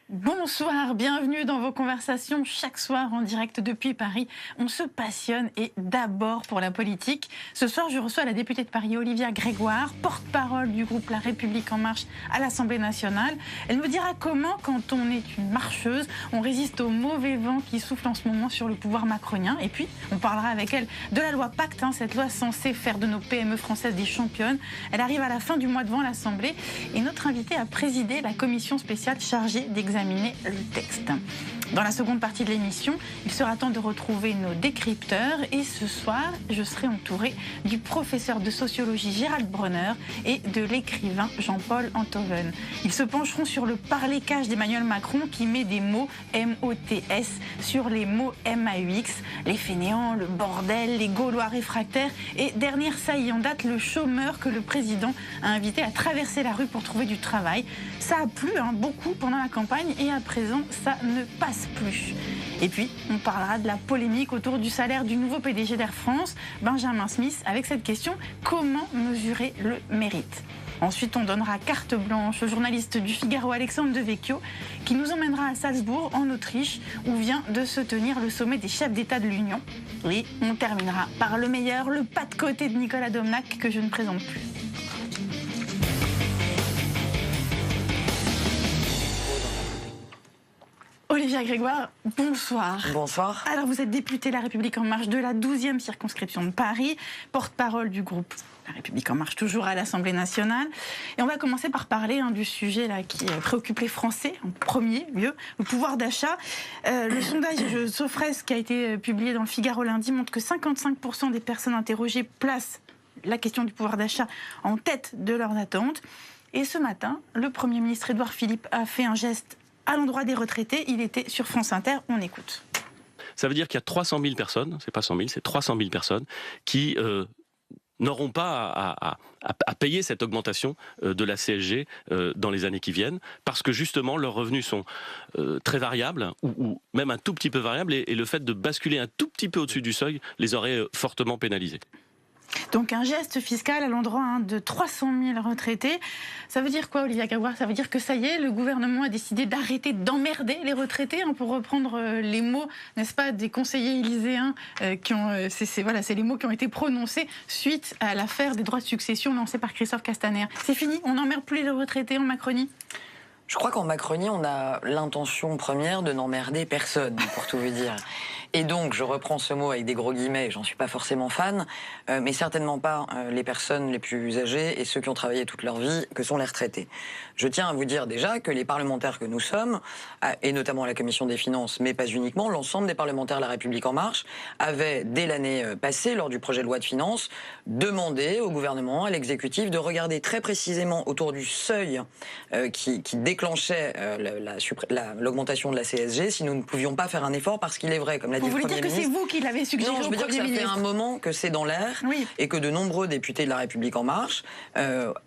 Bonsoir, bienvenue dans vos conversations chaque soir en direct depuis Paris. On se passionne et d'abord pour la politique. Ce soir, je reçois la députée de Paris, Olivia Grégoire, porte-parole du groupe La République En Marche à l'Assemblée nationale. Elle me dira comment, quand on est une marcheuse, on résiste au mauvais vent qui souffle en ce moment sur le pouvoir macronien. Et puis, on parlera avec elle de la loi Pacte, cette loi censée faire de nos PME françaises des championnes. Elle arrive à la fin du mois devant l'Assemblée et notre invitée a présidé la commission spéciale chargée d'examiner le texte. Dans la seconde partie de l'émission, il sera temps de retrouver nos décrypteurs et ce soir, je serai entourée du professeur de sociologie Gérald Bronner et de l'écrivain Jean-Paul Enthoven. Ils se pencheront sur le parler-cache d'Emmanuel Macron qui met des mots M-O-T-S sur les mots M-A-U-X, les fainéants, le bordel, les Gaulois réfractaires et dernière saillie en date, le chômeur que le président a invité à traverser la rue pour trouver du travail. Ça a plu beaucoup pendant la campagne et à présent, ça ne passe plus. Et puis, on parlera de la polémique autour du salaire du nouveau PDG d'Air France, Benjamin Smith, avec cette question: comment mesurer le mérite? Ensuite, on donnera carte blanche au journaliste du Figaro Alexandre Devecchio qui nous emmènera à Salzbourg, en Autriche, où vient de se tenir le sommet des chefs d'État de l'Union. Et on terminera par le meilleur, le pas de côté de Nicolas Domnac, que je ne présente plus. Olivia Grégoire, bonsoir. Bonsoir. Alors, vous êtes députée La République En Marche de la 12e circonscription de Paris, porte-parole du groupe La République En Marche, toujours à l'Assemblée nationale. Et on va commencer par parler du sujet qui préoccupe les Français, en premier lieu, le pouvoir d'achat. Le sondage Sofres qui a été publié dans le Figaro lundi montre que 55% des personnes interrogées placent la question du pouvoir d'achat en tête de leurs attentes. Et ce matin, le Premier ministre Édouard Philippe a fait un geste à l'endroit des retraités. Il était sur France Inter, on écoute. Ça veut dire qu'il y a 300 000 personnes, c'est pas 100 000, c'est 300 000 personnes qui n'auront pas à payer cette augmentation de la CSG dans les années qui viennent, parce que justement leurs revenus sont très variables, ou même un tout petit peu variables, et le fait de basculer un tout petit peu au-dessus du seuil les aurait fortement pénalisés. Donc un geste fiscal à l'endroit de 300 000 retraités. Ça veut dire quoi, Olivia Grégoire? Ça veut dire que ça y est, le gouvernement a décidé d'arrêter d'emmerder les retraités, pour reprendre les mots, n'est-ce pas, des conseillers élyséens c'est les mots qui ont été prononcés suite à l'affaire des droits de succession lancée par Christophe Castaner. C'est fini, on n'emmerde plus les retraités en Macronie? Je crois qu'en Macronie, on a l'intention première de n'emmerder personne, pour tout vous dire. Et donc, je reprends ce mot avec des gros guillemets, j'en suis pas forcément fan, mais certainement pas les personnes les plus âgées et ceux qui ont travaillé toute leur vie, que sont les retraités. Je tiens à vous dire déjà que les parlementaires que nous sommes, et notamment la Commission des Finances, mais pas uniquement, l'ensemble des parlementaires de La République En Marche, avaient, dès l'année passée, lors du projet de loi de finances, demandé au gouvernement, à l'exécutif, de regarder très précisément autour du seuil qui déclenchait l'augmentation de la CSG, si nous ne pouvions pas faire un effort, parce qu'il est vrai, comme l'a dit le Premier ministre... Vous voulez dire que c'est vous qui l'avez suggéré au Premier ministre? Non, je veux dire que ça fait un moment que c'est dans l'air, oui, et que de nombreux députés de La République En Marche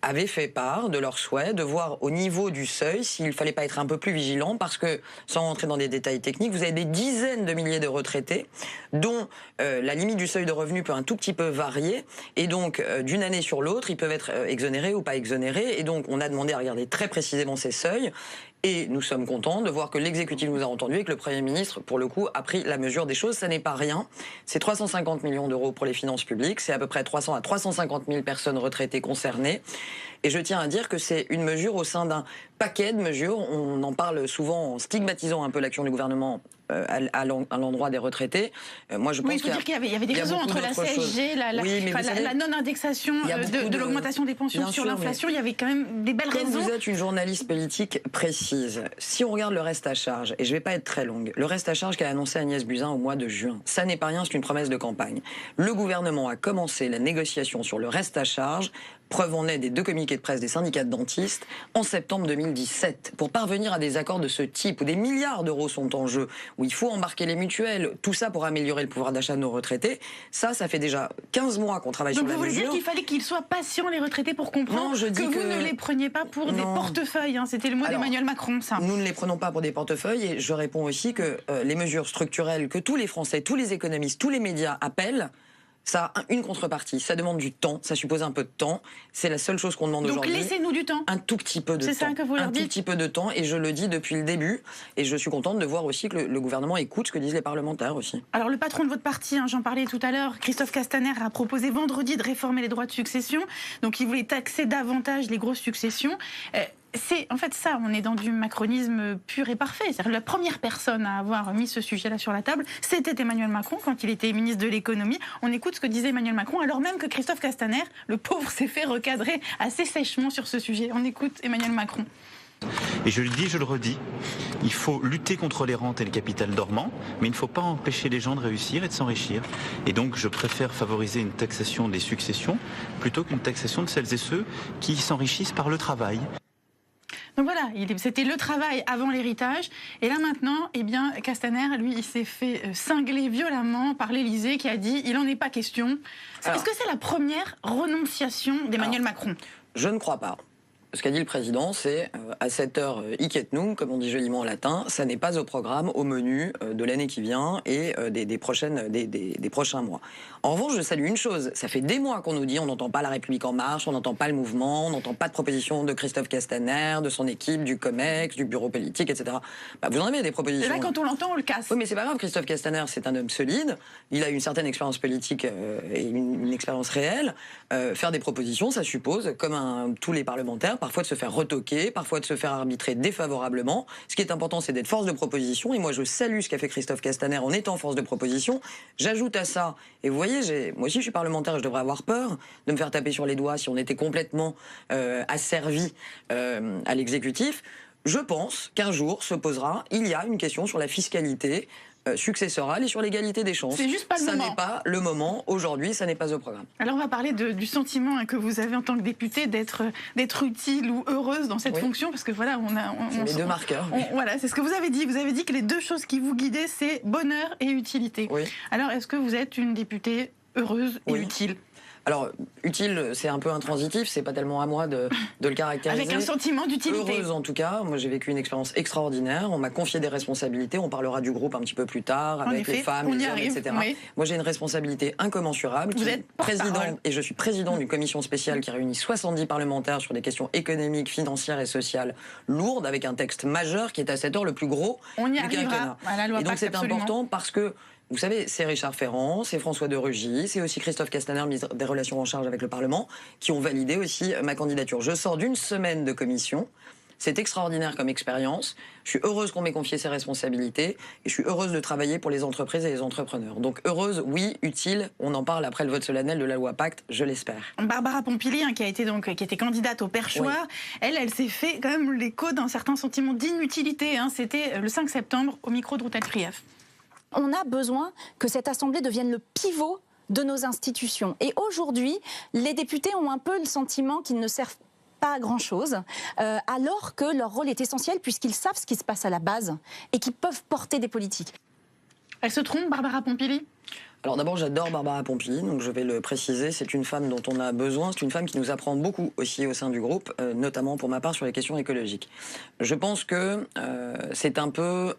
avaient fait part de leur souhait de voir au niveau du seuil s'il ne fallait pas être un peu plus vigilant, parce que, sans rentrer dans des détails techniques, vous avez des dizaines de milliers de retraités dont la limite du seuil de revenu peut un tout petit peu varier, et donc d'une année sur l'autre, ils peuvent être exonérés ou pas exonérés, et donc on a demandé à regarder très précisément ces seuils. Et nous sommes contents de voir que l'exécutif nous a entendus et que le Premier ministre, pour le coup, a pris la mesure des choses. Ça n'est pas rien. C'est 350 millions d'euros pour les finances publiques. C'est à peu près 300 à 350 000 personnes retraitées concernées. Et je tiens à dire que c'est une mesure au sein d'un paquet de mesures. On en parle souvent en stigmatisant un peu l'action du gouvernement à l'endroit des retraités. Moi, je pense il faut dire qu'il y avait des raisons entre la CSG, la non-indexation de l'augmentation des pensions sur l'inflation. Il y avait quand même des belles raisons. Vous êtes une journaliste politique précise. Si on regarde le reste à charge, et je ne vais pas être très longue, le reste à charge qu'a annoncé Agnès Buzyn au mois de juin, ça n'est pas rien, c'est une promesse de campagne. Le gouvernement a commencé la négociation sur le reste à charge. Preuve en est des 2 communiqués de presse des syndicats de dentistes en septembre 2017. Pour parvenir à des accords de ce type, où des milliards d'euros sont en jeu, où il faut embarquer les mutuelles, tout ça pour améliorer le pouvoir d'achat de nos retraités, ça fait déjà 15 mois qu'on travaille sur la mesure. Donc vous voulez dire qu'il fallait qu'ils soient patients, les retraités, pour comprendre que vous ne les preniez pas pour des portefeuilles, c'était le mot d'Emmanuel Macron, ça. Nous ne les prenons pas pour des portefeuilles, et je réponds aussi que les mesures structurelles que tous les Français, tous les économistes, tous les médias appellent, Ça a une contrepartie, ça demande du temps, ça suppose un peu de temps. C'est la seule chose qu'on demande aujourd'hui. Donc laissez-nous du temps. Un tout petit peu de temps. C'est ça que vous leur dites. Un tout petit peu de temps, et je le dis depuis le début. Et je suis contente de voir aussi que le gouvernement écoute ce que disent les parlementaires aussi. Alors le patron de votre parti, j'en parlais tout à l'heure, Christophe Castaner, a proposé vendredi de réformer les droits de succession. Donc il voulait taxer davantage les grosses successions. C'est en fait ça, on est dans du macronisme pur et parfait. C'est-à-dire la première personne à avoir mis ce sujet-là sur la table, c'était Emmanuel Macron quand il était ministre de l'économie. On écoute ce que disait Emmanuel Macron, alors même que Christophe Castaner, le pauvre, s'est fait recadrer assez sèchement sur ce sujet. On écoute Emmanuel Macron. Et je le dis, je le redis, il faut lutter contre les rentes et le capital dormant, mais il ne faut pas empêcher les gens de réussir et de s'enrichir. Et donc je préfère favoriser une taxation des successions plutôt qu'une taxation de celles et ceux qui s'enrichissent par le travail. Donc voilà, c'était le travail avant l'héritage. Et là maintenant, eh bien, Castaner, lui, il s'est fait cingler violemment par l'Élysée qui a dit « il n'en est pas question ». Est-ce que c'est la première renonciation d'Emmanuel Macron? Je ne crois pas. Ce qu'a dit le président, c'est à cette heure hic et nunc, comme on dit joliment en latin, ça n'est pas au programme, au menu de l'année qui vient et des prochains mois. En revanche, je salue une chose, ça fait des mois qu'on nous dit on n'entend pas la République en marche, on n'entend pas le mouvement, on n'entend pas de propositions de Christophe Castaner, de son équipe, du COMEX, du bureau politique, etc. Bah, vous en avez des propositions. Et là, quand on l'entend, on le casse. Oui, mais c'est pas grave, Christophe Castaner, c'est un homme solide, il a une certaine expérience politique et une expérience réelle. Faire des propositions, ça suppose, comme tous les parlementaires, parfois de se faire retoquer, parfois de se faire arbitrer défavorablement. Ce qui est important, c'est d'être force de proposition. Et moi, je salue ce qu'a fait Christophe Castaner en étant force de proposition. J'ajoute à ça, et vous voyez, moi aussi je suis parlementaire, je devrais avoir peur de me faire taper sur les doigts si on était complètement asservi à l'exécutif. Je pense qu'un jour se posera, il y a une question sur la fiscalité successorale et sur l'égalité des chances. C'est juste pas le moment. Ça n'est pas le moment. Aujourd'hui, ça n'est pas au programme. Alors on va parler du sentiment que vous avez en tant que députée d'être utile ou heureuse dans cette fonction, parce que voilà, c'est les deux marqueurs. Voilà, c'est ce que vous avez dit. Vous avez dit que les deux choses qui vous guidaient, c'est bonheur et utilité. Oui. Alors est-ce que vous êtes une députée heureuse et utile? Alors, utile, c'est un peu intransitif, c'est pas tellement à moi de le caractériser. Avec un sentiment d'utilité. Heureuse en tout cas, moi j'ai vécu une expérience extraordinaire, on m'a confié des responsabilités, on parlera du groupe un petit peu plus tard, avec les femmes, les hommes, etc. Oui. Moi j'ai une responsabilité incommensurable. Vous êtes président, et je suis président d'une commission spéciale qui réunit 70 parlementaires sur des questions économiques, financières et sociales lourdes, avec un texte majeur qui est à cette heure le plus gros du quinquennat. À la loi et donc Pacte, c'est important parce que vous savez, c'est Richard Ferrand, c'est François de Rugy, c'est aussi Christophe Castaner, ministre des Relations en charge avec le Parlement, qui ont validé aussi ma candidature. Je sors d'une semaine de commission, c'est extraordinaire comme expérience. Je suis heureuse qu'on m'ait confié ces responsabilités et je suis heureuse de travailler pour les entreprises et les entrepreneurs. Donc heureuse, oui, utile, on en parle après le vote solennel de la loi Pacte, je l'espère. Barbara Pompili, qui était candidate au perchoir, oui. Elle s'est fait quand même l'écho d'un certain sentiment d'inutilité. C'était le 5 septembre au micro de Routel Krief. On a besoin que cette Assemblée devienne le pivot de nos institutions. Et aujourd'hui, les députés ont un peu le sentiment qu'ils ne servent pas à grand-chose, alors que leur rôle est essentiel puisqu'ils savent ce qui se passe à la base et qu'ils peuvent porter des politiques. Elle se trompe, Barbara Pompili ? Alors d'abord, j'adore Barbara Pompili, donc je vais le préciser, c'est une femme dont on a besoin, c'est une femme qui nous apprend beaucoup aussi au sein du groupe, notamment pour ma part sur les questions écologiques. Je pense que c'est un peu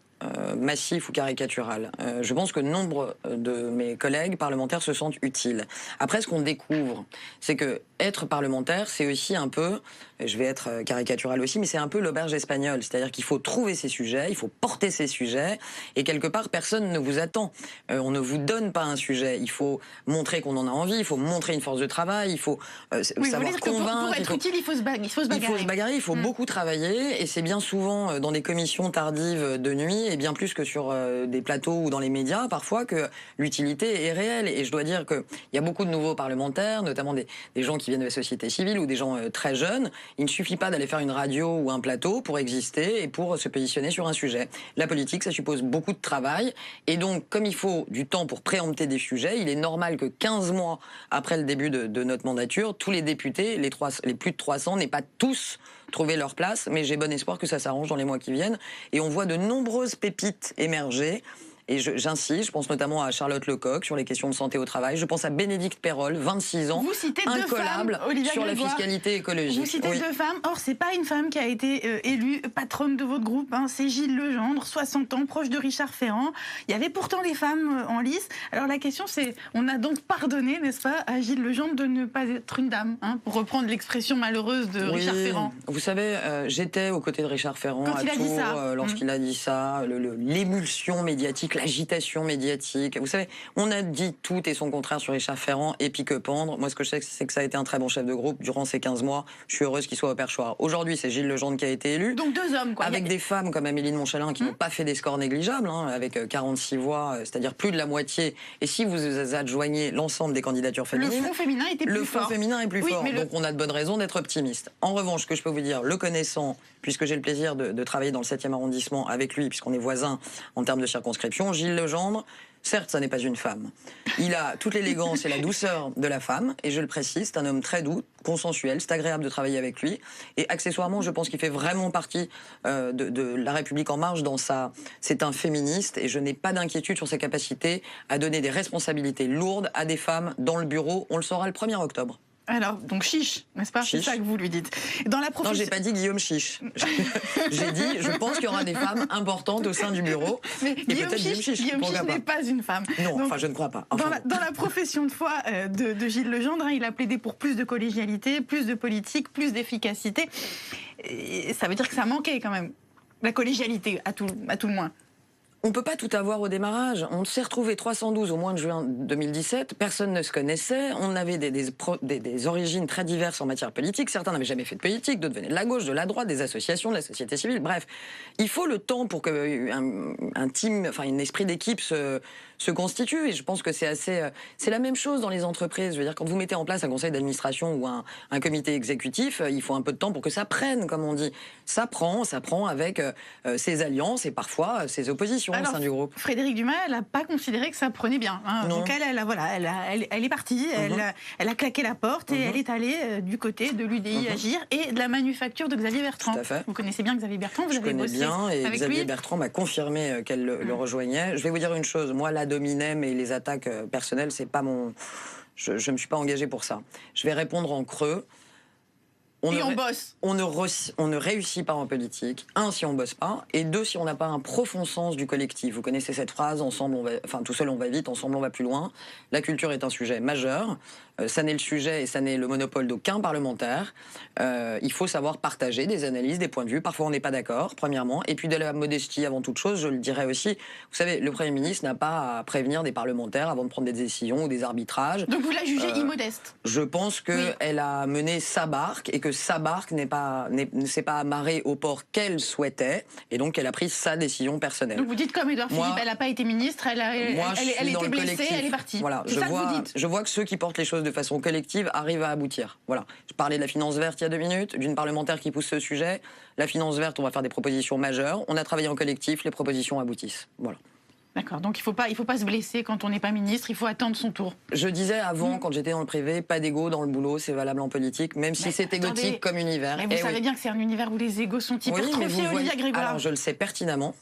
massif ou caricatural. Je pense que nombre de mes collègues parlementaires se sentent utiles. Après, ce qu'on découvre, c'est que être parlementaire, c'est aussi un peu, je vais être caricatural aussi, mais c'est un peu l'auberge espagnole. C'est-à-dire qu'il faut trouver ses sujets, il faut porter ses sujets, et quelque part, personne ne vous attend. On ne vous donne pas un sujet. Il faut montrer qu'on en a envie, il faut montrer une force de travail, il faut savoir convaincre. Pour être utile, il faut se bagarrer. Il faut se bagarrer, il faut beaucoup travailler, et c'est bien souvent dans des commissions tardives de nuit, et bien plus que sur des plateaux ou dans les médias, parfois, que l'utilité est réelle. Et je dois dire qu'il y a beaucoup de nouveaux parlementaires, notamment des gens qui viennent de la société civile ou des gens très jeunes. Il ne suffit pas d'aller faire une radio ou un plateau pour exister et pour se positionner sur un sujet. La politique, ça suppose beaucoup de travail. Et donc, comme il faut du temps pour préempter des sujets, il est normal que 15 mois après le début de notre mandature, tous les députés, les plus de 300, n'aient pas tous trouvé leur place. Mais j'ai bon espoir que ça s'arrange dans les mois qui viennent. Et on voit de nombreuses pépites émerger. Et j'insiste, je pense notamment à Charlotte Lecoq sur les questions de santé au travail. Je pense à Bénédicte Perrol, 26 ans, vous citez incollable deux femmes, Olivia sur Grégoire. La fiscalité écologique. Vous citez deux femmes. Or, c'est pas une femme qui a été élue patronne de votre groupe. Hein. C'est Gilles Legendre, 60 ans, proche de Richard Ferrand. Il y avait pourtant des femmes en lice. Alors la question, c'est, on a donc pardonné, n'est-ce pas, à Gilles Legendre de ne pas être une dame, hein, pour reprendre l'expression malheureuse de Richard Ferrand. Vous savez, j'étais aux côtés de Richard Ferrand quand à Tours lorsqu'il a dit ça, l'émulsion médiatique, l'agitation médiatique. Vous savez, on a dit tout et son contraire sur Richard Ferrand, et puis que pendre. Moi, ce que je sais, c'est que ça a été un très bon chef de groupe durant ces 15 mois. Je suis heureuse qu'il soit au perchoir. Aujourd'hui, c'est Gilles Legendre qui a été élu. Donc deux hommes, quoi. Avec des femmes comme Amélie de Montchalin qui n'ont pas fait des scores négligeables, hein, avec 46 voix, c'est-à-dire plus de la moitié. Et si vous adjoignez l'ensemble des candidatures féminines, le front féminin était plus fort. Le front féminin est plus fort. Donc on a de bonnes raisons d'être optimiste. En revanche, ce que je peux vous dire, le connaissant, puisque j'ai le plaisir de travailler dans le 7e arrondissement avec lui, puisqu'on est voisins en termes de circonscription, Gilles Legendre, certes, ça n'est pas une femme. Il a toute l'élégance et la douceur de la femme, et je le précise, c'est un homme très doux, consensuel, c'est agréable de travailler avec lui. Et accessoirement, je pense qu'il fait vraiment partie de La République En Marche dans sa... C'est un féministe, et je n'ai pas d'inquiétude sur sa capacité à donner des responsabilités lourdes à des femmes dans le bureau. On le saura le 1er octobre. Alors, donc chiche, n'est-ce pas? C'est ça que vous lui dites. Dans la profession... Non, j'ai pas dit Guillaume Chiche. J'ai dit, je pense qu'il y aura des femmes importantes au sein du bureau. Mais Guillaume Chiche n'est pas une femme. Non, donc, enfin, je ne crois pas. Enfin, dans la profession de foi de Gilles Legendre, hein, il a plaidé pour plus de collégialité, plus de politique, plus d'efficacité. Et ça veut dire que ça manquait quand même, la collégialité, à tout le moins. On ne peut pas tout avoir au démarrage. On s'est retrouvé 312 au mois de juin 2017. Personne ne se connaissait. On avait des origines très diverses en matière politique. Certains n'avaient jamais fait de politique, d'autres venaient de la gauche, de la droite, des associations, de la société civile. Bref, il faut le temps pour qu'un team, enfin un esprit d'équipe se constitue. Et je pense que c'est la même chose dans les entreprises. Je veux dire, quand vous mettez en place un conseil d'administration ou un comité exécutif, il faut un peu de temps pour que ça prenne, comme on dit. Ça prend avec ses alliances et parfois ses oppositions. Alors, au sein du groupe. Frédérique Dumas, elle n'a pas considéré que ça prenait bien. Hein. Donc elle est partie, elle a claqué la porte et elle est allée du côté de l'UDI Agir et de la manufacture de Xavier Bertrand. Tout à fait. Vous connaissez bien Xavier Bertrand, vous avez bossé avec lui. Je connais bien, et Xavier Bertrand m'a confirmé qu'elle le rejoignait. Je vais vous dire une chose, moi, la dominem et les attaques personnelles, c'est pas mon... Je ne me suis pas engagé pour ça. Je vais répondre en creux. On bosse. On ne réussit pas en politique. Un, si on bosse pas, et deux, si on n'a pas un profond sens du collectif. Vous connaissez cette phrase, ensemble, tout seul on va vite, ensemble on va plus loin. La culture est un sujet majeur. Ça n'est le sujet et ça n'est le monopole d'aucun parlementaire. Il faut savoir partager des analyses, des points de vue. Parfois on n'est pas d'accord, premièrement. Et puis de la modestie avant toute chose, je le dirais aussi. Vous savez, le Premier ministre n'a pas à prévenir des parlementaires avant de prendre des décisions ou des arbitrages. Donc vous la jugez immodeste? Je pense qu'elle a mené sa barque et que sa barque ne s'est pas amarrée au port qu'elle souhaitait, et donc elle a pris sa décision personnelle. Donc vous dites comme Édouard Philippe, elle n'a pas été ministre, elle était blessée, elle est partie. Voilà, je vois que ceux qui portent les choses de façon collective arrivent à aboutir. Voilà. Je parlais de la finance verte il y a 2 minutes, d'une parlementaire qui pousse ce sujet. La finance verte, on va faire des propositions majeures. On a travaillé en collectif, les propositions aboutissent. Voilà. D'accord, donc il faut pas se blesser quand on n'est pas ministre, il faut attendre son tour. Je disais avant, quand j'étais dans le privé, pas d'égo dans le boulot, c'est valable en politique, même si c'est égotique comme univers. Mais vous savez bien que c'est un univers où les égos sont hypertrophiés, Olivia Grégoire. Alors je le sais pertinemment.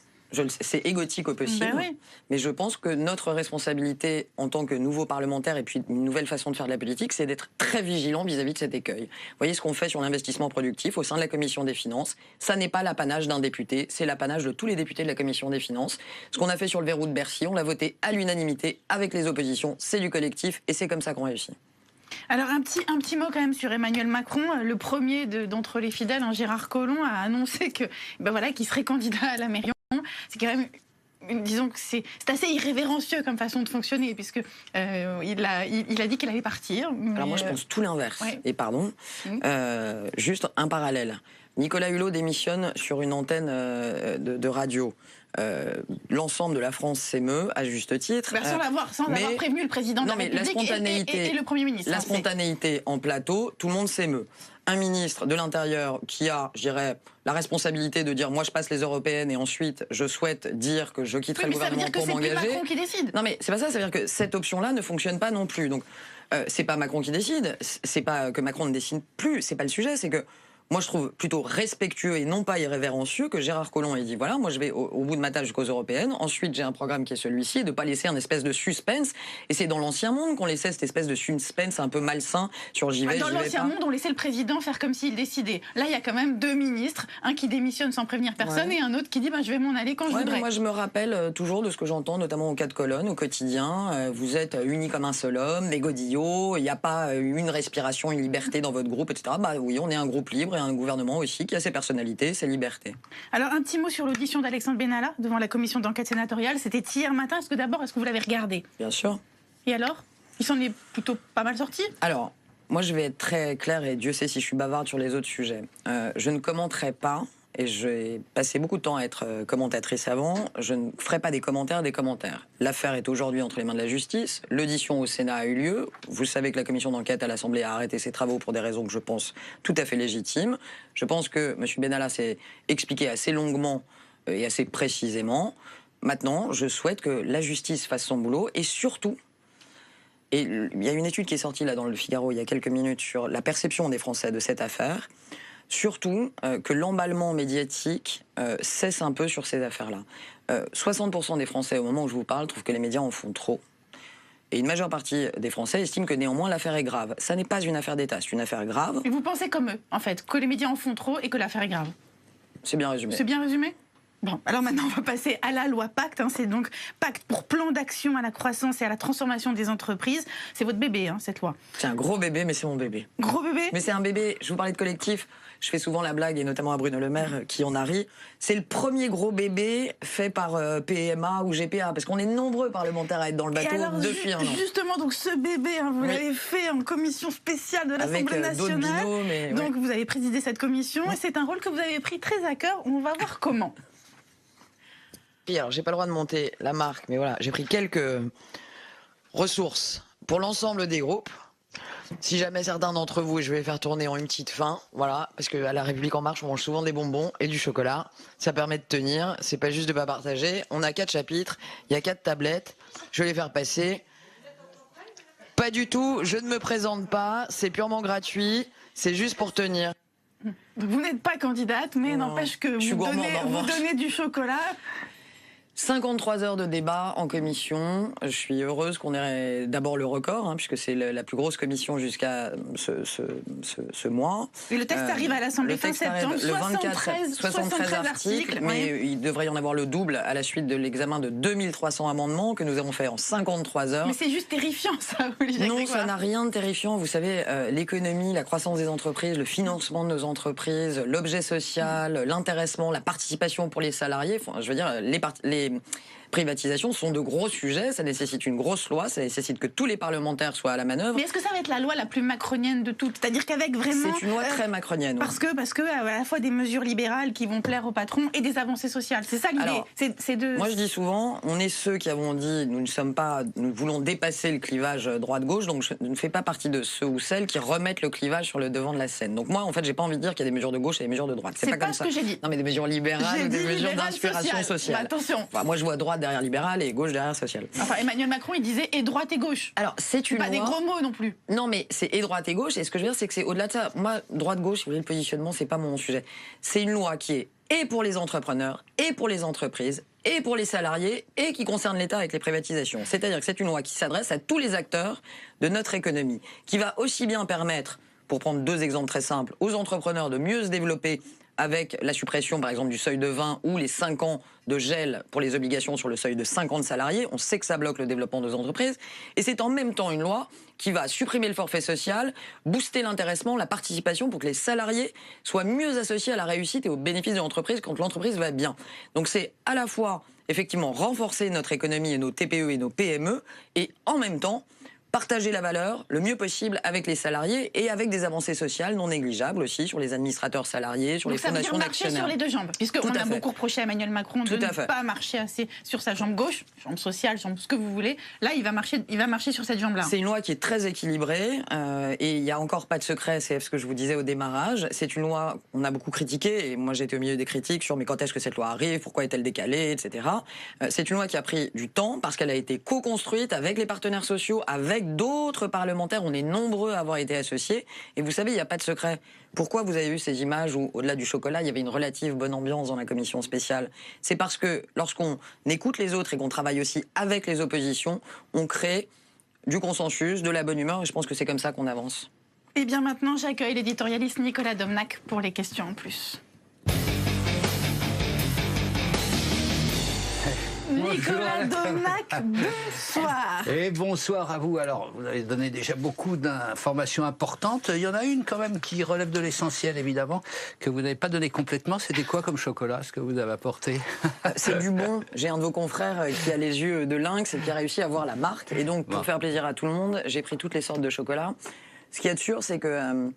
C'est égotique au possible, mais je pense que notre responsabilité en tant que nouveau parlementaire et puis une nouvelle façon de faire de la politique, c'est d'être très vigilant vis-à-vis de cet écueil. Vous voyez ce qu'on fait sur l'investissement productif au sein de la Commission des Finances, ça n'est pas l'apanage d'un député, c'est l'apanage de tous les députés de la Commission des Finances. Ce qu'on a fait sur le verrou de Bercy, on l'a voté à l'unanimité avec les oppositions, c'est du collectif et c'est comme ça qu'on réussit. Alors un petit mot quand même sur Emmanuel Macron, le premier d'entre les fidèles, Gérard Collomb, a annoncé qu'il serait candidat à la mairie. C'est quand même, disons que c'est assez irrévérencieux comme façon de fonctionner, puisque il a dit qu'il allait partir. Alors moi je pense tout l'inverse. Et pardon, juste un parallèle. Nicolas Hulot démissionne sur une antenne de radio. L'ensemble de la France s'émeut, à juste titre. Sans avoir prévenu le président de la République et le Premier ministre. La spontanéité en plateau, tout le monde s'émeut. Un ministre de l'Intérieur qui a, je dirais, la responsabilité de dire moi je passe les européennes et ensuite je souhaite dire que je quitterai le gouvernement pour m'engager. C'est Macron qui décide. Non mais c'est pas ça, ça veut dire que cette option-là ne fonctionne pas non plus. Donc c'est pas Macron qui décide, c'est pas que Macron ne décide plus, c'est pas le sujet, c'est que moi je trouve plutôt respectueux et non pas irrévérencieux que Gérard Collomb ait dit voilà, moi je vais au bout de ma tâche jusqu'aux européennes, ensuite j'ai un programme qui est celui-ci, et de pas laisser un espèce de suspense. Et c'est dans l'ancien monde qu'on laissait cette espèce de suspense un peu malsain sur j'y vais, Dans l'ancien monde, on laissait le président faire comme s'il décidait. Là, il y a quand même 2 ministres, un qui démissionne sans prévenir personne et un autre qui dit je vais m'en aller quand je voudrais. Moi je me rappelle toujours de ce que j'entends, notamment au 4 colonnes, au quotidien. Vous êtes unis comme un seul homme, des godillots, il n'y a pas une respiration, une liberté dans votre groupe, etc. Oui, on est un groupe libre et un gouvernement aussi qui a ses personnalités, ses libertés. Alors un petit mot sur l'audition d'Alexandre Benalla devant la commission d'enquête sénatoriale. C'était hier matin. Est-ce que vous l'avez regardé? Bien sûr. Et alors? Il s'en est plutôt pas mal sorti? Alors, moi je vais être très clair et Dieu sait si je suis bavarde sur les autres sujets. Je ne commenterai pas, et j'ai passé beaucoup de temps à être commentatrice avant, je ne ferai pas des commentaires. L'affaire est aujourd'hui entre les mains de la justice, l'audition au Sénat a eu lieu, vous savez que la commission d'enquête à l'Assemblée a arrêté ses travaux pour des raisons que je pense tout à fait légitimes. Je pense que M. Benalla s'est expliqué assez longuement et assez précisément. Maintenant, je souhaite que la justice fasse son boulot et surtout, et il y a une étude qui est sortie là dans le Figaro il y a quelques minutes sur la perception des Français de cette affaire, surtout que l'emballement médiatique cesse un peu sur ces affaires-là. 60% des Français, au moment où je vous parle, trouvent que les médias en font trop. Et une majeure partie des Français estiment que néanmoins l'affaire est grave. Ça n'est pas une affaire d'État, c'est une affaire grave. Et vous pensez comme eux, en fait, que les médias en font trop et que l'affaire est grave? C'est bien résumé. C'est bien résumé? Bon, alors maintenant on va passer à la loi Pacte. C'est donc Pacte pour plan d'action à la croissance et à la transformation des entreprises. C'est votre bébé, cette loi. C'est un gros bébé, mais c'est mon bébé. Gros bébé? Mais c'est un bébé, je vous parlais de collectif, je fais souvent la blague, et notamment à Bruno Le Maire qui en a ri. C'est le premier gros bébé fait par PMA ou GPA, parce qu'on est nombreux parlementaires à être dans le bateau depuis un an. Justement, donc ce bébé, vous l'avez fait en commission spéciale de l'Assemblée nationale. Binômes, donc vous avez présidé cette commission, et c'est un rôle que vous avez pris très à cœur. On va voir comment. Alors, j'ai pas le droit de monter la marque, mais voilà, j'ai pris quelques ressources pour l'ensemble des groupes. Si jamais certains d'entre vous, et je vais les faire tourner en une petite fin, voilà, parce qu'à La République En Marche, on mange souvent des bonbons et du chocolat. Ça permet de tenir, c'est pas juste de pas partager. On a 4 chapitres, il y a 4 tablettes, je vais les faire passer. Pas du tout, je ne me présente pas, c'est purement gratuit, c'est juste pour tenir. Vous n'êtes pas candidate, mais n'empêche que vous donnez du chocolat. 53 heures de débat en commission. Je suis heureuse qu'on ait d'abord le record, puisque c'est la plus grosse commission jusqu'à ce mois. Et le texte arrive à l'Assemblée fin septembre, 73 articles. Mais il devrait y en avoir le double à la suite de l'examen de 2300 amendements que nous avons fait en 53 heures. Mais c'est juste terrifiant, ça, Olivier Grégoire. Non, ça n'a rien de terrifiant. Vous savez, l'économie, la croissance des entreprises, le financement de nos entreprises, l'objet social, l'intéressement, la participation pour les salariés, je veux dire, les privatisations sont de gros sujets, ça nécessite une grosse loi, ça nécessite que tous les parlementaires soient à la manœuvre. Mais est-ce que ça va être la loi la plus macronienne de toutes? C'est-à-dire qu'avec vraiment... C'est une loi très macronienne. Parce que à la fois des mesures libérales qui vont plaire aux patrons et des avancées sociales. C'est ça l'idée. Moi je dis souvent, on est ceux qui avons dit nous voulons dépasser le clivage droite-gauche, donc je ne fais pas partie de ceux ou celles qui remettent le clivage sur le devant de la scène. Donc moi en fait j'ai pas envie de dire qu'il y a des mesures de gauche et des mesures de droite. C'est pas comme ça. Ce que j'ai dit. Non mais des mesures libérales ou des mesures d'inspiration sociale. Attention. Enfin, moi je vois droite derrière libéral et gauche derrière social. Enfin Emmanuel Macron il disait et droite et gauche. Alors c'est une pas loi... des gros mots non plus. Non mais c'est et droite et gauche, et ce que je veux dire c'est que c'est au-delà de ça. Moi droite-gauche, si vous voulez, le positionnement c'est pas mon sujet. C'est une loi qui est et pour les entrepreneurs, et pour les entreprises, et pour les salariés, et qui concerne l'État avec les privatisations. C'est-à-dire que c'est une loi qui s'adresse à tous les acteurs de notre économie, qui va aussi bien permettre, pour prendre 2 exemples très simples, aux entrepreneurs de mieux se développer avec la suppression, par exemple, du seuil de 20 ou les 5 ans de gel pour les obligations sur le seuil de 50 salariés. On sait que ça bloque le développement des entreprises. Et c'est en même temps une loi qui va supprimer le forfait social, booster l'intéressement, la participation pour que les salariés soient mieux associés à la réussite et aux bénéfices de l'entreprise quand l'entreprise va bien. Donc c'est à la fois, effectivement, renforcer notre économie et nos TPE et nos PME, et en même temps, partager la valeur le mieux possible avec les salariés et avec des avancées sociales non négligeables aussi sur les administrateurs salariés, sur les fondations d'actionnaires. Ça veut dire marcher sur les 2 jambes, puisqu'on a beaucoup reproché à Emmanuel Macron de ne pas marcher assez sur sa jambe gauche, jambe sociale, jambe ce que vous voulez. Là, il va marcher sur cette jambe-là. C'est une loi qui est très équilibrée et il n'y a encore pas de secret, c'est ce que je vous disais au démarrage. C'est une loi qu'on a beaucoup critiquée, et moi j'étais au milieu des critiques sur mais quand est-ce que cette loi arrive, pourquoi est-elle décalée, etc. C'est une loi qui a pris du temps parce qu'elle a été co-construite avec les partenaires sociaux, avec avec d'autres parlementaires. On est nombreux à avoir été associés. Et vous savez, il n'y a pas de secret. Pourquoi vous avez vu ces images où, au-delà du chocolat, il y avait une relative bonne ambiance dans la commission spéciale? C'est parce que lorsqu'on écoute les autres et qu'on travaille aussi avec les oppositions, on crée du consensus, de la bonne humeur, et je pense que c'est comme ça qu'on avance. Et bien maintenant, j'accueille l'éditorialiste Nicolas Domnac pour les questions en plus. Nicolas Domnac, bonsoir. Et bonsoir à vous. Alors, vous avez donné déjà beaucoup d'informations importantes. Il y en a une quand même qui relève de l'essentiel, évidemment, que vous n'avez pas donné complètement. C'était quoi comme chocolat, ce que vous avez apporté? C'est du bon. J'ai un de vos confrères qui a les yeux de lynx et qui a réussi à voir la marque. Et donc, pour faire plaisir à tout le monde, j'ai pris toutes les sortes de chocolat. Ce qu'il y a de sûr, c'est que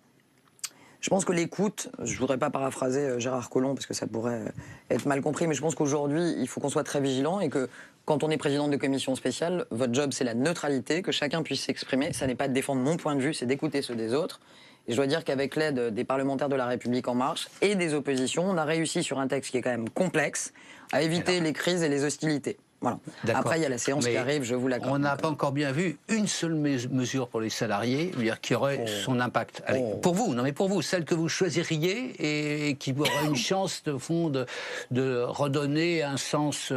je pense que l'écoute, je ne voudrais pas paraphraser Gérard Collomb parce que ça pourrait être mal compris, mais je pense qu'aujourd'hui, il faut qu'on soit très vigilant et que quand on est président de commission spéciale, votre job, c'est la neutralité, que chacun puisse s'exprimer. Ça n'est pas de défendre mon point de vue, c'est d'écouter ceux des autres. Et je dois dire qu'avec l'aide des parlementaires de La République En Marche et des oppositions, on a réussi sur un texte qui est quand même complexe à éviter les crises et les hostilités. Voilà. Après, il y a la séance qui arrive, je vous l'accorde. On n'a pas encore bien vu une seule mesure pour les salariés, qui aurait son impact. Allez, pour vous, non mais pour vous, celle que vous choisiriez et qui aurait une chance, de fond, de redonner un sens,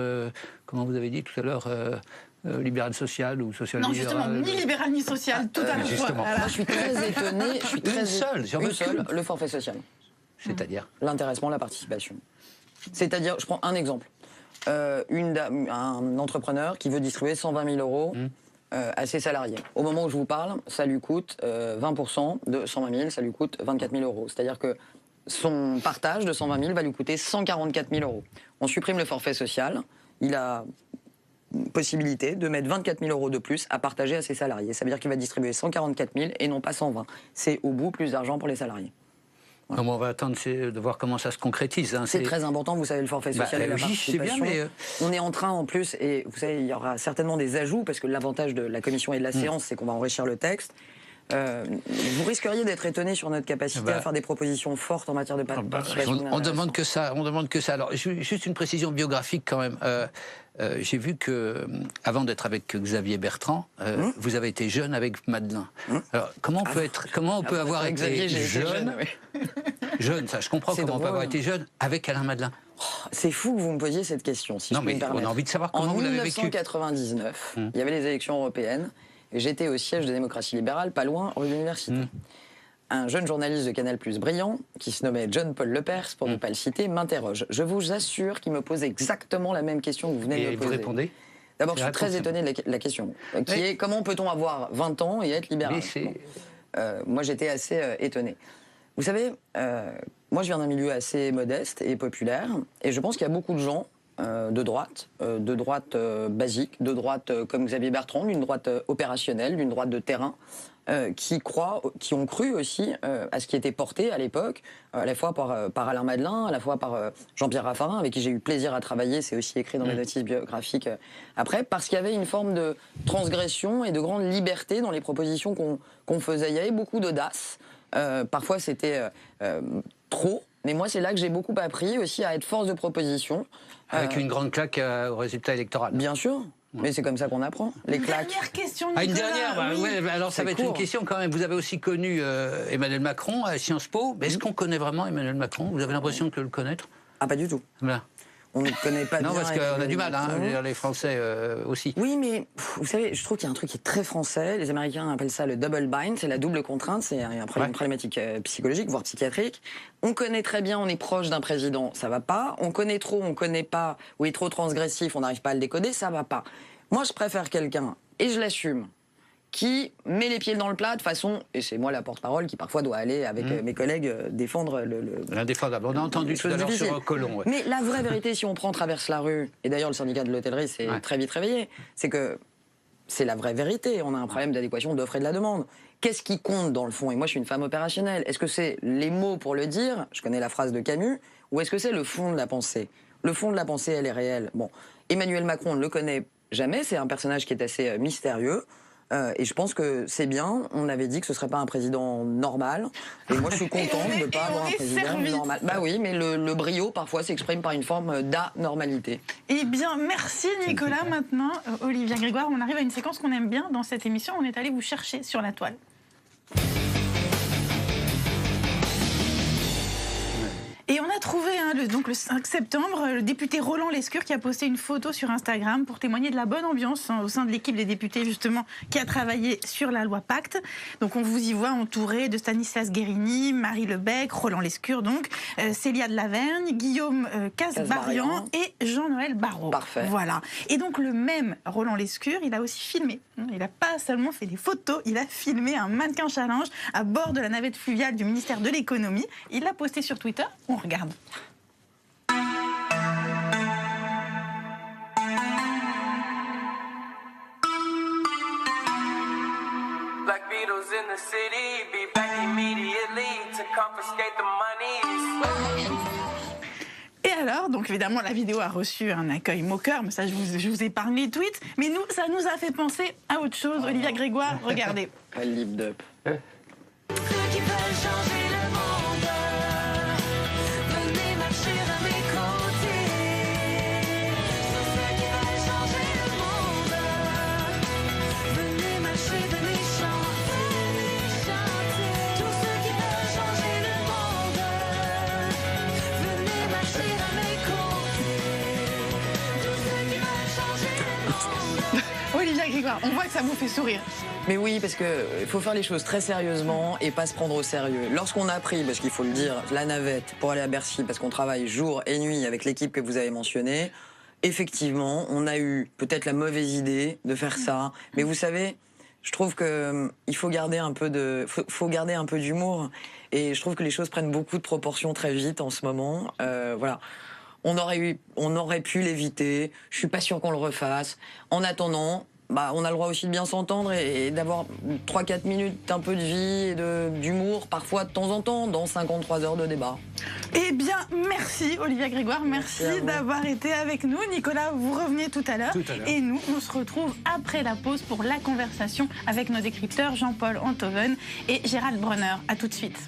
comment vous avez dit tout à l'heure, libéral social ou social Non, libéral. justement, ni libéral ni social, tout à la fois. Moi, je suis très étonné. Une seule, le forfait social. C'est-à-dire l'intéressement, la participation. C'est-à-dire, je prends un exemple. Un entrepreneur qui veut distribuer 120 000 euros à ses salariés. Au moment où je vous parle, ça lui coûte 20% de 120 000, ça lui coûte 24 000 euros. C'est-à-dire que son partage de 120 000 va lui coûter 144 000 euros. On supprime le forfait social, il a possibilité de mettre 24 000 euros de plus à partager à ses salariés. Ça veut dire qu'il va distribuer 144 000 et non pas 120. C'est au bout plus d'argent pour les salariés. Voilà. On va attendre de voir comment ça se concrétise. Hein. C'est très important, vous savez, le forfait social et la participation. Bien, mais on est en train, en plus, et vous savez, il y aura certainement des ajouts, parce que l'avantage de la commission et de la séance, c'est qu'on va enrichir le texte. Vous risqueriez d'être étonné sur notre capacité à faire des propositions fortes en matière de participation. On demande que ça. Alors, juste une précision biographique quand même. J'ai vu que, avant d'être avec Xavier Bertrand, vous avez été jeune avec Madelin. Alors, comment on peut avoir été jeune, jeune, ça je comprends, comment on peut avoir été jeune avec Alain Madelin? C'est fou que vous me posiez cette question, si non, je peux me permettre. On a envie de savoir comment vous l'avez vécu. En 1999, il y avait les élections européennes, et j'étais au siège de démocratie libérale, pas loin, rue de l'Université. Un jeune journaliste de Canal+, brillant, qui se nommait John-Paul Lepers, pour ne pas le citer, m'interroge. Je vous assure qu'il me pose exactement la même question que vous venez de me poser. Et vous répondez? D'abord, je suis très étonné de la question, qui est comment peut-on avoir 20 ans et être libéral? Moi, j'étais assez étonné. Vous savez, moi, je viens d'un milieu assez modeste et populaire, et je pense qu'il y a beaucoup de gens de droite basique, de droite comme Xavier Bertrand, d'une droite opérationnelle, d'une droite de terrain, qui ont cru aussi à ce qui était porté à l'époque, à la fois par Alain Madelin, à la fois par Jean-Pierre Raffarin, avec qui j'ai eu plaisir à travailler, c'est aussi écrit dans mes notices biographiques après, parce qu'il y avait une forme de transgression et de grande liberté dans les propositions qu'on faisait. Il y avait beaucoup d'audace, parfois c'était trop, mais moi c'est là que j'ai beaucoup appris aussi à être force de proposition. Avec une grande claque au résultat électoral. Bien sûr. Mais c'est comme ça qu'on apprend, les claques. Dernière question, Nicolas. Une dernière, alors ça va être une question quand même. Vous avez aussi connu Emmanuel Macron à Sciences Po. Mais est-ce qu'on connaît vraiment Emmanuel Macron? Vous avez l'impression de le connaître? Ah, pas du tout. Voilà. On ne connaît pas bien. Non, parce qu'on a du mal, les Français aussi. Oui, mais vous savez, je trouve qu'il y a un truc qui est très français. Les Américains appellent ça le double bind, c'est la double contrainte, c'est une problématique psychologique, voire psychiatrique. On connaît très bien, on est proche d'un président, ça va pas. On connaît trop, on connaît pas, ou il est trop transgressif, on n'arrive pas à le décoder, ça va pas. Moi, je préfère quelqu'un, et je l'assume, qui met les pieds dans le plat de façon, et c'est moi la porte-parole qui parfois doit aller avec mes collègues défendre l'indéfendable. On a entendu tout à l'heure sur Collomb. Mais la vraie vérité, si on traverse la rue, et d'ailleurs le syndicat de l'hôtellerie s'est très vite réveillé, c'est que c'est la vraie vérité. On a un problème d'adéquation d'offre et de la demande. Qu'est-ce qui compte dans le fond? Et moi je suis une femme opérationnelle. Est-ce que c'est les mots pour le dire? Je connais la phrase de Camus. Ou est-ce que c'est le fond de la pensée? Le fond de la pensée, elle est réelle. Bon, Emmanuel Macron, on ne le connaît jamais. C'est un personnage qui est assez mystérieux. Et je pense que c'est bien. On avait dit que ce serait pas un président normal. Et moi, je suis contente de ne pas avoir un président normal. Bah oui, mais le brio, parfois, s'exprime par une forme d'anormalité. Eh bien, merci Nicolas. Maintenant, Olivia Grégoire, on arrive à une séquence qu'on aime bien dans cette émission. On est allé vous chercher sur la toile. Et on a trouvé, donc le 5 septembre, le député Roland Lescure qui a posté une photo sur Instagram pour témoigner de la bonne ambiance au sein de l'équipe des députés, justement, qui a travaillé sur la loi Pacte. Donc on vous y voit entouré de Stanislas Guérini, Marie Lebec, Roland Lescure, donc, Célia de Lavergne, Guillaume Casbarian et Jean-Noël Barrot. Parfait. Voilà. Et donc le même Roland Lescure, il a aussi filmé. Il n'a pas seulement fait des photos, il a filmé un mannequin challenge à bord de la navette fluviale du ministère de l'économie. Il l'a posté sur Twitter. On regarde. Black Beatles in the city, be back immediately to confiscate the money. Et alors, donc évidemment, la vidéo a reçu un accueil moqueur, mais ça, je vous épargne les tweets. Mais nous, ça nous a fait penser à autre chose. Olivia Grégoire, regardez. Elle lip up. Olivia Grégoire, on voit que ça vous fait sourire. Mais oui, parce qu'il faut faire les choses très sérieusement et pas se prendre au sérieux. Lorsqu'on a pris, parce qu'il faut le dire, la navette pour aller à Bercy, parce qu'on travaille jour et nuit avec l'équipe que vous avez mentionnée, effectivement, on a eu peut-être la mauvaise idée de faire ça. Mais vous savez, je trouve qu'il faut garder un peu d'humour. Et je trouve que les choses prennent beaucoup de proportions très vite en ce moment. Voilà. On aurait pu l'éviter. Je suis pas sûr qu'on le refasse. En attendant, on a le droit aussi de bien s'entendre et d'avoir 3-4 minutes un peu de vie et d'humour, parfois de temps en temps, dans 53 heures de débat. Eh bien, merci Olivia Grégoire, merci d'avoir été avec nous. Nicolas, vous revenez tout à l'heure. Et nous, on se retrouve après la pause pour la conversation avec nos décrypteurs Jean-Paul Enthoven et Gérald Brunner. À tout de suite.